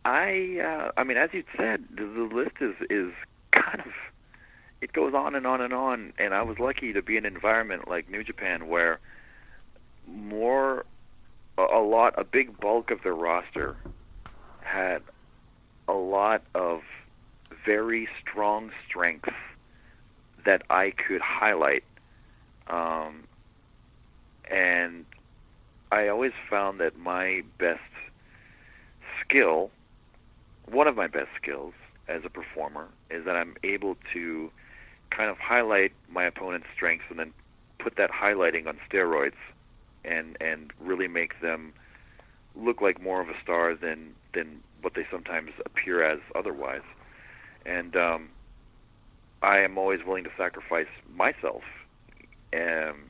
I mean, as you said, the list is kind of, it goes on and on and on. And I was lucky to be in an environment like New Japan where more, a big bulk of their roster had a lot of very strong strengths that I could highlight. Um, and I always found that my best skill, one of my best skills as a performer, is that I'm able to kind of highlight my opponent's strengths and then put that highlighting on steroids and really make them look like more of a star than what they sometimes appear as otherwise. And I am always willing to sacrifice myself um,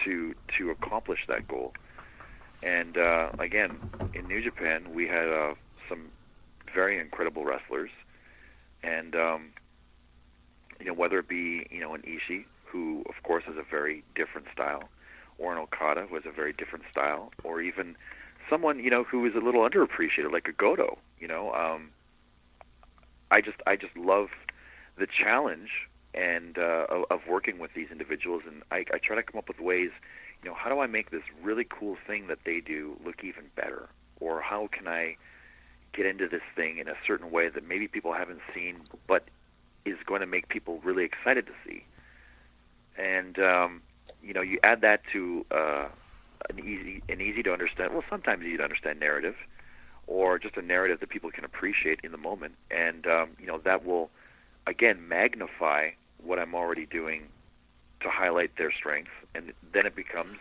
to accomplish that goal. And again, in New Japan, we had some very incredible wrestlers, and whether it be an Ishii, who of course has a very different style, or an Okada, who has a very different style, or even someone who is a little underappreciated, like a Goto. I just love the challenge and of working with these individuals, and I try to come up with ways. How do I make this really cool thing that they do look even better? Or how can I get into this thing in a certain way that maybe people haven't seen, but is going to make people really excited to see? And you add that to an easy to understand, well, sometimes easy to understand narrative, or just a narrative that people can appreciate in the moment, and that will again magnify what I'm already doing to highlight their strengths, and then it becomes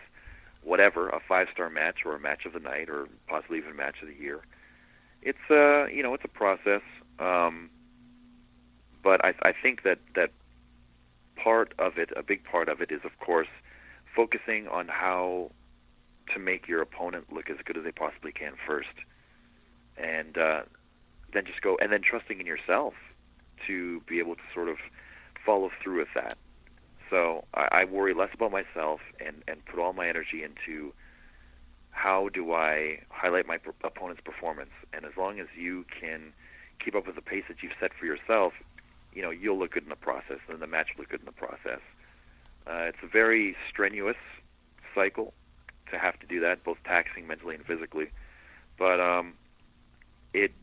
whatever, a 5-star match or a match of the night or possibly even match of the year. It's it's a process, but I think that part of it, a big part of it, is of course focusing on how to make your opponent look as good as they possibly can first, and then just go, and then trusting in yourself to be able to sort of follow through with that. So I worry less about myself and put all my energy into how do I highlight my opponent's performance. And as long as you can keep up with the pace that you've set for yourself, you'll look good in the process, and the match will look good in the process. It's a very strenuous cycle to have to do that, both taxing mentally and physically. But it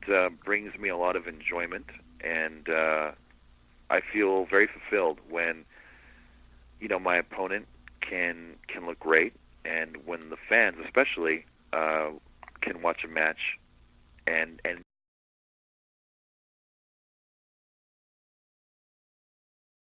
brings me a lot of enjoyment, and I feel very fulfilled when my opponent can look great, and when the fans especially can watch a match and